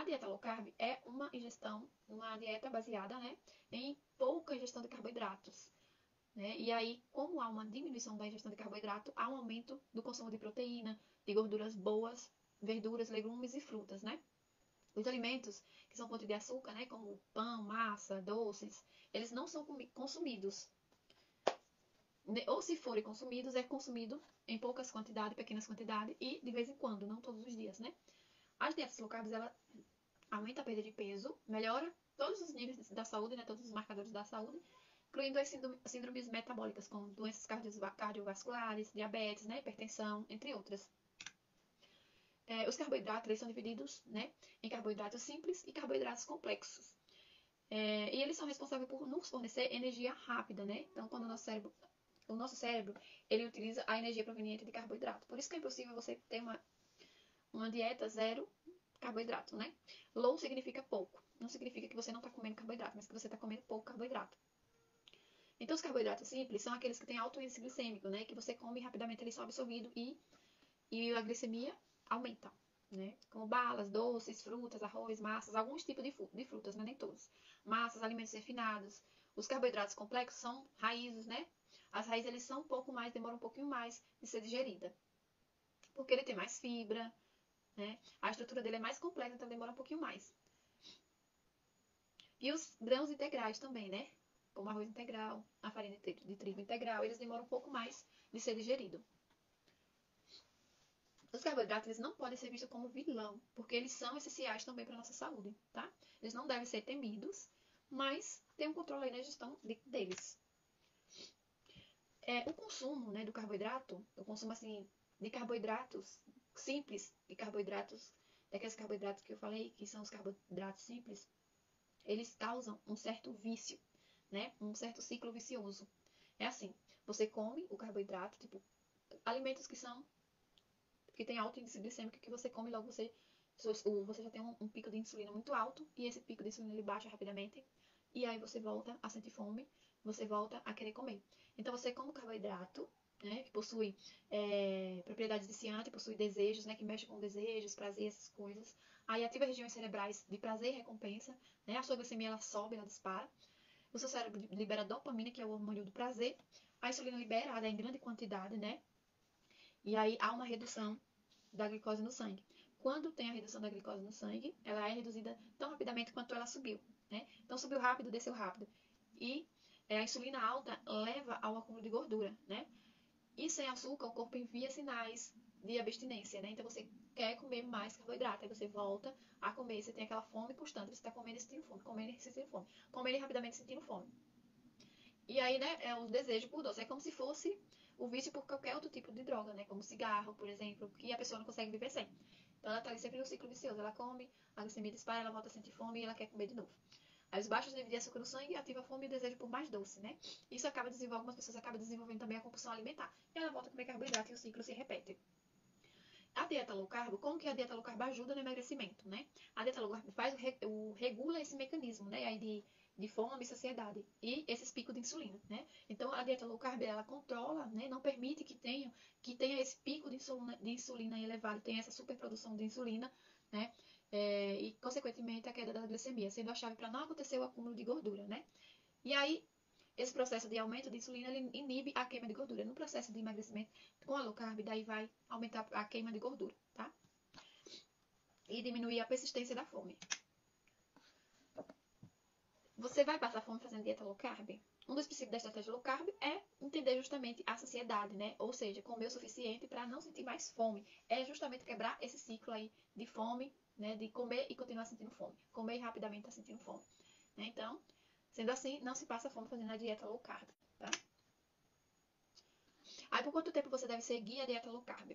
dieta low carb é uma dieta baseada, né, em pouca ingestão de carboidratos, né? E aí, como há uma diminuição da ingestão de carboidrato, há um aumento do consumo de proteína, de gorduras boas, verduras, legumes e frutas, né? Os alimentos que são fonte de açúcar, né, como pão, massa, doces, eles não são consumidos. Ou se forem consumidos, é consumido em poucas quantidades, pequenas quantidades e de vez em quando, não todos os dias, né? As dietas low carb, ela aumenta a perda de peso, melhora todos os níveis da saúde, né, todos os marcadores da saúde, incluindo as síndromes metabólicas, como doenças cardiovasculares, diabetes, né, hipertensão, entre outras. Os carboidratos eles são divididos, né, em carboidratos simples e carboidratos complexos. E eles são responsáveis por nos fornecer energia rápida, né? Então, quando o nosso cérebro ele utiliza a energia proveniente de carboidrato. Por isso que é impossível você ter uma dieta zero carboidrato, né? Low significa pouco. Não significa que você não está comendo carboidrato, mas que você está comendo pouco carboidrato. Então, os carboidratos simples são aqueles que têm alto índice glicêmico, né? Que você come rapidamente, eles são absorvidos e a glicemia aumenta, né? Como balas, doces, frutas, arroz, massas, alguns tipos de frutas, né? Nem todos. Massas, alimentos refinados. Os carboidratos complexos são raízes, né? As raízes, eles são demoram um pouquinho mais de ser digerida. Porque ele tem mais fibra, né? A estrutura dele é mais completa, então demora um pouquinho mais. E os grãos integrais também, né? Como arroz integral, a farinha de trigo integral, eles demoram um pouco mais de ser digerido. Os carboidratos eles não podem ser vistos como vilão, porque eles são essenciais também para a nossa saúde, tá? Eles não devem ser temidos, mas tem um controle aí na gestão deles. O consumo, né, do carboidrato, o consumo assim de carboidratos simples, de carboidratos, daqueles carboidratos que eu falei, que são os carboidratos simples, eles causam um certo vício, né? Um certo ciclo vicioso. É assim, você come o carboidrato, tipo, alimentos que têm alto índice glicêmico, que você come logo você já tem um pico de insulina muito alto, e esse pico de insulina ele baixa rapidamente, e aí você volta a sentir fome, você volta a querer comer. Então você come o carboidrato, né, que possui propriedades viciantes, possui desejos, né, que mexe com desejos, prazer, essas coisas. Aí ativa regiões cerebrais de prazer e recompensa, né, a sua glicemia ela sobe, ela dispara. O seu cérebro libera dopamina, que é o hormônio do prazer. A insulina liberada em grande quantidade, né? E aí há uma redução da glicose no sangue. Quando tem a redução da glicose no sangue, ela é reduzida tão rapidamente quanto ela subiu, né? Então subiu rápido, desceu rápido. E a insulina alta leva ao acúmulo de gordura, né? E sem açúcar, o corpo envia sinais de abstinência, né? Então você quer comer mais carboidrato, aí você volta a comer, você tem aquela fome constante, você está comendo e sentindo fome, comendo e sentindo fome, comendo e rapidamente sentindo fome. E aí, né, é o desejo por doce. É como se fosse o vício por qualquer outro tipo de droga, né? Como cigarro, por exemplo, que a pessoa não consegue viver sem. Então ela tá ali sempre no ciclo vicioso. Ela come, a glicemia dispara, ela volta a sentir fome e ela quer comer de novo. Aí os baixos níveis de açúcar no sangue ativa a fome e o desejo por mais doce, né? Isso algumas pessoas acabam desenvolvendo também a compulsão alimentar. E ela volta a comer carboidrato e o ciclo se repete. A dieta low carb, como que a dieta low carb ajuda no emagrecimento, né? A dieta low carb regula esse mecanismo, né? Aí de fome e saciedade e esses picos de insulina, né? Então a dieta low carb ela controla, né? Não permite que tenha esse pico de insulina elevado, tenha essa superprodução de insulina, né? E consequentemente a queda da glicemia, sendo a chave para não acontecer o acúmulo de gordura, né? E aí esse processo de aumento de insulina ele inibe a queima de gordura. No processo de emagrecimento com a low carb, daí vai aumentar a queima de gordura, tá? E diminuir a persistência da fome. Você vai passar fome fazendo dieta low carb? Um dos princípios da estratégia low carb é entender justamente a saciedade, né? Ou seja, comer o suficiente para não sentir mais fome. É justamente quebrar esse ciclo aí de fome, né? De comer e continuar sentindo fome. Comer e rapidamente tá sentindo fome. Né? Então, sendo assim, não se passa fome fazendo a dieta low carb, tá? Aí, por quanto tempo você deve seguir a dieta low carb?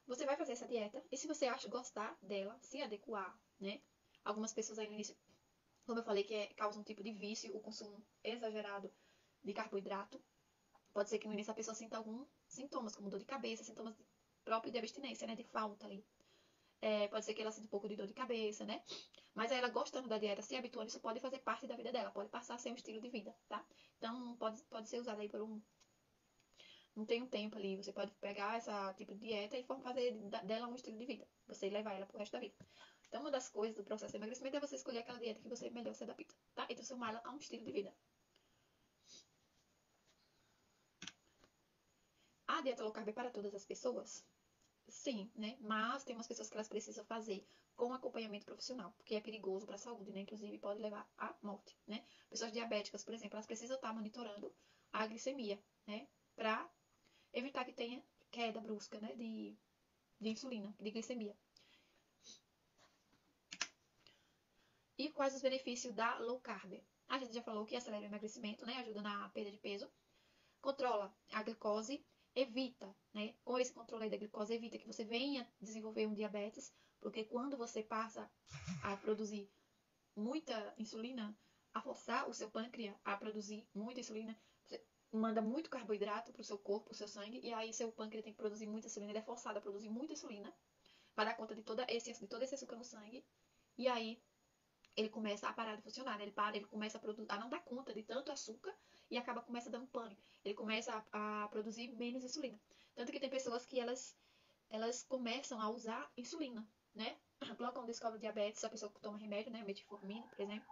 Você vai fazer essa dieta e se você acha gostar dela, se adequar, né? Algumas pessoas aí no início, como eu falei, causa um tipo de vício, o consumo exagerado de carboidrato. Pode ser que no início a pessoa sinta alguns sintomas, como dor de cabeça, sintomas próprios de abstinência, né? De falta ali. Pode ser que ela sinta um pouco de dor de cabeça, né? Mas aí ela gostando da dieta, se habituando, isso pode fazer parte da vida dela, pode passar a ser um estilo de vida, tá? Então, pode ser usado aí por não tem um tempo ali, você pode pegar essa tipo de dieta e fazer dela um estilo de vida, você levar ela pro resto da vida. Então, uma das coisas do processo de emagrecimento é você escolher aquela dieta que você melhor se adapta, tá? E transformá-la a um estilo de vida. A dieta low carb é para todas as pessoas? Sim, né? Mas tem umas pessoas que elas precisam fazer com acompanhamento profissional, porque é perigoso para a saúde, né? Inclusive pode levar à morte, né? Pessoas diabéticas, por exemplo, elas precisam estar monitorando a glicemia, né? Para evitar que tenha queda brusca, né? De insulina, de glicemia. E quais os benefícios da low carb? A gente já falou que acelera o emagrecimento, né? Ajuda na perda de peso, controla a glicose, evita, né? Com esse controle da glicose, evita que você venha desenvolver um diabetes, porque quando você passa a produzir muita insulina, a forçar o seu pâncreas a produzir muita insulina, você manda muito carboidrato para o seu corpo, para o seu sangue, e aí seu pâncreas tem que produzir muita insulina, ele é forçado a produzir muita insulina para dar conta de todo esse açúcar no sangue, e aí ele começa a parar de funcionar, né? Ele começa a não dar conta de tanto açúcar e começa dando pane. Ele começa a produzir menos insulina. Tanto que tem pessoas que elas começam a usar insulina, né? Logo quando descobre diabetes, a pessoa que toma remédio, né? Metformina, por exemplo.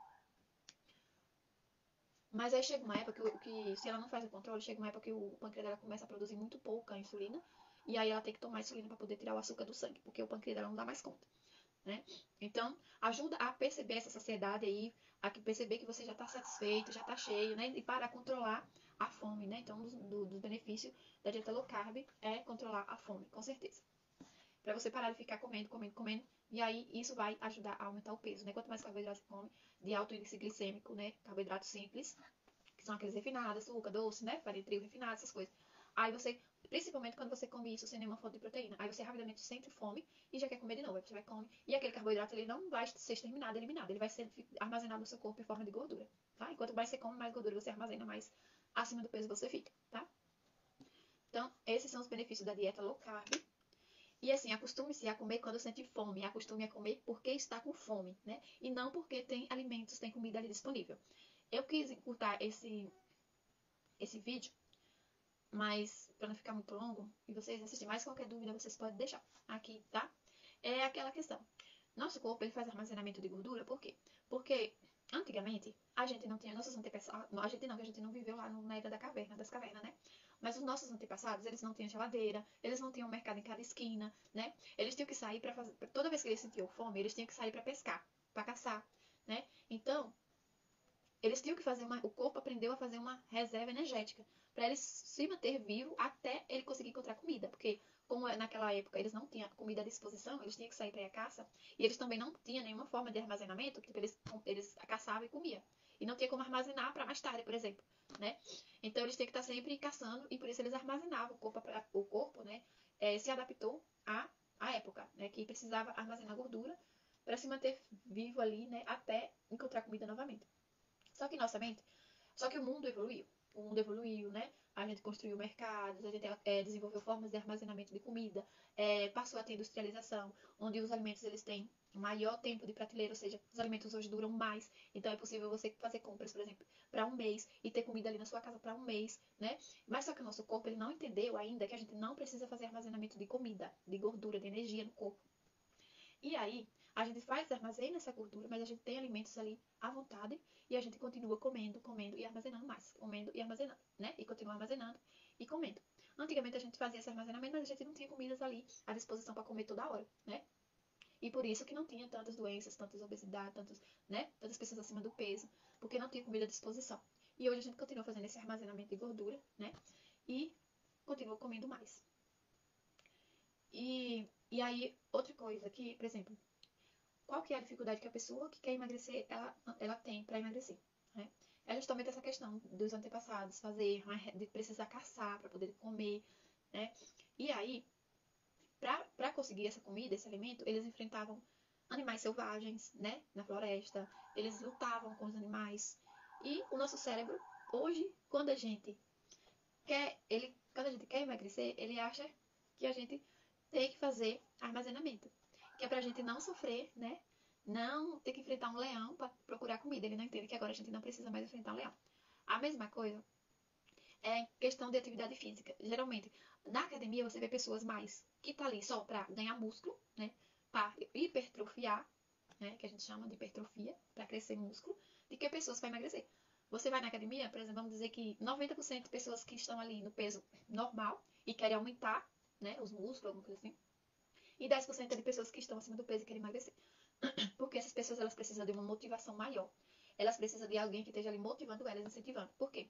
Mas aí chega uma época que se ela não faz o controle, chega uma época que o pâncreas dela começa a produzir muito pouca insulina. E aí ela tem que tomar insulina para poder tirar o açúcar do sangue, porque o pâncreas dela não dá mais conta. Né? Então, ajuda a perceber essa saciedade aí, a perceber que você já está satisfeito, já está cheio, né? E para controlar a fome, né? Então, dos benefícios da dieta low carb é controlar a fome, com certeza. Para você parar de ficar comendo, comendo, comendo, e aí isso vai ajudar a aumentar o peso, né? Quanto mais carboidrato você come, de alto índice glicêmico, né? Carboidratos simples, que são aqueles refinados, açúcar, doce, né? Farinha de trigo refinada, essas coisas. Aí você, principalmente quando você come isso sem nenhuma fonte de proteína, aí você rapidamente sente fome e já quer comer de novo. Aí você vai comer. E aquele carboidrato, ele não vai ser exterminado, eliminado. Ele vai ser armazenado no seu corpo em forma de gordura, tá? E quanto mais você come, mais gordura você armazena, mais acima do peso você fica, tá? Então, esses são os benefícios da dieta low carb. E assim, acostume-se a comer quando sente fome. Acostume a comer porque está com fome, né? E não porque tem alimentos, tem comida ali disponível. Eu quis encurtar esse vídeo, mas para não ficar muito longo, e vocês assistirem mais qualquer dúvida, vocês podem deixar aqui, tá? É aquela questão. Nosso corpo, ele faz armazenamento de gordura, por quê? Porque antigamente, a gente não tinha nossos antepassados, a gente não viveu lá na era das cavernas, né? Mas os nossos antepassados, eles não tinham geladeira, eles não tinham mercado em cada esquina, né? Eles tinham que sair para fazer, toda vez que eles sentiam fome, eles tinham que sair para pescar, para caçar, né? Então, eles tinham que fazer o corpo aprendeu a fazer uma reserva energética para ele se manter vivo até ele conseguir encontrar comida, porque como naquela época eles não tinham comida à disposição, eles tinham que sair para ir à caça, e eles também não tinham nenhuma forma de armazenamento, tipo, eles caçavam e comiam. E não tinha como armazenar para mais tarde, por exemplo, né? Então eles tinham que estar sempre caçando e por isso eles armazenavam o corpo, né? Se adaptou à época, né? Que precisava armazenar gordura para se manter vivo ali, né? Até encontrar comida novamente. Só que nossa mente, só que o mundo evoluiu. O mundo evoluiu, né? A gente construiu mercados, a gente desenvolveu formas de armazenamento de comida, passou a ter industrialização, onde os alimentos eles têm maior tempo de prateleira, ou seja, os alimentos hoje duram mais. Então é possível você fazer compras, por exemplo, para um mês e ter comida ali na sua casa para um mês, né? Mas só que o nosso corpo ele não entendeu ainda que a gente não precisa fazer armazenamento de comida, de gordura, de energia no corpo. E aí, a gente armazena essa gordura, mas a gente tem alimentos ali à vontade e a gente continua comendo, comendo e armazenando mais. Comendo e armazenando, né? E continua armazenando e comendo. Antigamente a gente fazia esse armazenamento, mas a gente não tinha comidas ali à disposição para comer toda hora, né? E por isso que não tinha tantas doenças, tantas obesidade, tantas pessoas acima do peso, porque não tinha comida à disposição. E hoje a gente continua fazendo esse armazenamento de gordura, né? E continua comendo mais. E aí, outra coisa que, por exemplo, qual que é a dificuldade que a pessoa que quer emagrecer, ela tem para emagrecer, né? É justamente essa questão dos antepassados, de precisar caçar para poder comer, né? E aí, para conseguir essa comida, esse alimento, eles enfrentavam animais selvagens, né? Na floresta, eles lutavam com os animais. E o nosso cérebro, hoje, quando a gente quer emagrecer, ele acha que a gente tem que fazer armazenamento, que é pra gente não sofrer, né? Não ter que enfrentar um leão para procurar comida. Ele não entende que agora a gente não precisa mais enfrentar um leão. A mesma coisa é questão de atividade física. Geralmente, na academia você vê pessoas mais que tá ali só para ganhar músculo, né? Para hipertrofiar, né, que a gente chama de hipertrofia, para crescer músculo, do que pessoas para emagrecer. Você vai na academia, por exemplo, vamos dizer que 90% de pessoas que estão ali no peso normal e querem aumentar, né, os músculos, alguma coisa assim, e 10% é de pessoas que estão acima do peso e querem emagrecer. Porque essas pessoas, elas precisam de uma motivação maior. Elas precisam de alguém que esteja ali motivando elas, incentivando. Por quê?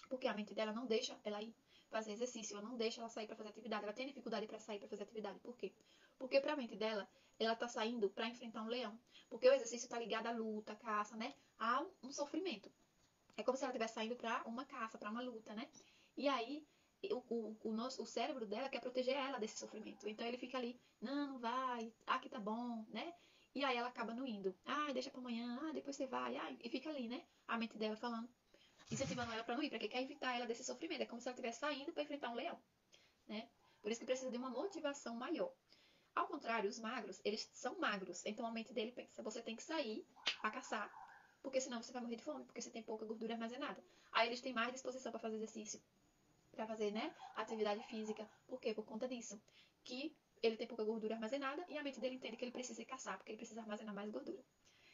Porque a mente dela não deixa ela ir fazer exercício, ela não deixa ela sair para fazer atividade, ela tem dificuldade para sair para fazer atividade. Por quê? Porque para a mente dela, ela tá saindo para enfrentar um leão. Porque o exercício está ligado à luta, à caça, né? A um sofrimento. É como se ela estivesse saindo para uma caça, para uma luta, né? E aí, o cérebro dela quer proteger ela desse sofrimento. Então ele fica ali, não vai, aqui tá bom, né? E aí ela acaba não indo. Ah, deixa pra amanhã, depois você vai. E fica ali, né? A mente dela falando, incentivando ela pra não ir, porque quer evitar ela desse sofrimento. É como se ela estivesse saindo para enfrentar um leão, né? Por isso que precisa de uma motivação maior. Ao contrário, os magros, eles são magros. Então a mente dele pensa, você tem que sair pra caçar, porque senão você vai morrer de fome, porque você tem pouca gordura armazenada. Aí eles têm mais disposição para fazer exercício, para fazer, né, atividade física. Por quê? Por conta disso. Que ele tem pouca gordura armazenada e a mente dele entende que ele precisa caçar, porque ele precisa armazenar mais gordura.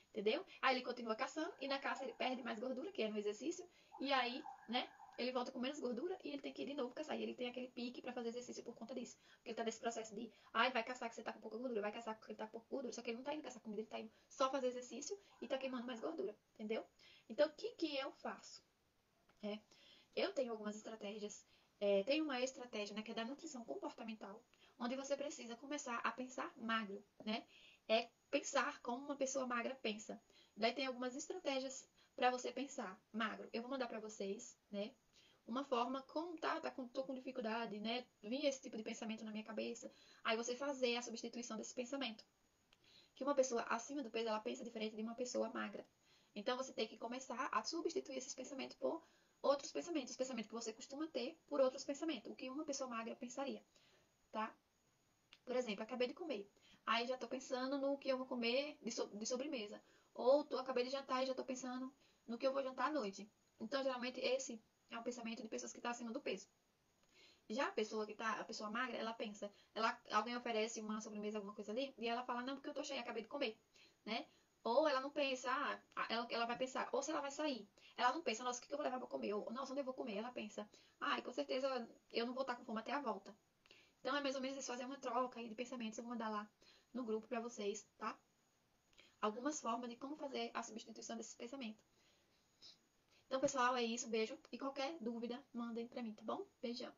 Entendeu? Aí ele continua caçando e na caça ele perde mais gordura, que é no exercício, e aí, né, ele volta com menos gordura e ele tem que ir de novo caçar. E ele tem aquele pique para fazer exercício por conta disso. Porque ele tá nesse processo de, vai caçar que você tá com pouca gordura, vai caçar porque ele tá com pouca gordura. Só que ele não tá indo caçar comida, ele tá indo só fazer exercício e tá queimando mais gordura. Entendeu? Então, o que eu faço? Eu tenho algumas estratégias. Tem uma estratégia, né, que é da nutrição comportamental, onde você precisa começar a pensar magro, né? É pensar como uma pessoa magra pensa. Daí tem algumas estratégias para você pensar magro. Eu vou mandar para vocês, né? Uma forma como tô com dificuldade, né? Vinha esse tipo de pensamento na minha cabeça. Aí você fazer a substituição desse pensamento. Que uma pessoa acima do peso, ela pensa diferente de uma pessoa magra. Então você tem que começar a substituir esses pensamentos por outros pensamentos. Os pensamentos que você costuma ter por outros pensamentos. O que uma pessoa magra pensaria, tá? Por exemplo, acabei de comer. Aí já tô pensando no que eu vou comer de sobremesa. Ou acabei de jantar e já tô pensando no que eu vou jantar à noite. Então, geralmente, esse é um pensamento de pessoas que estão acima do peso. Já a pessoa magra, ela pensa, alguém oferece uma sobremesa, alguma coisa ali, e ela fala, não, porque eu tô cheia, acabei de comer, né? Ou ela não pensa, ela vai pensar, ou se ela vai sair. Ela não pensa, nossa, o que eu vou levar pra comer? Ou, nossa, onde eu vou comer? Ela pensa, com certeza eu não vou estar com fome até a volta. Então é mais ou menos isso, fazer uma troca aí de pensamentos, eu vou mandar lá no grupo pra vocês, tá? Algumas formas de como fazer a substituição desse pensamento. Então, pessoal, é isso, beijo. E qualquer dúvida, mandem pra mim, tá bom? Beijão.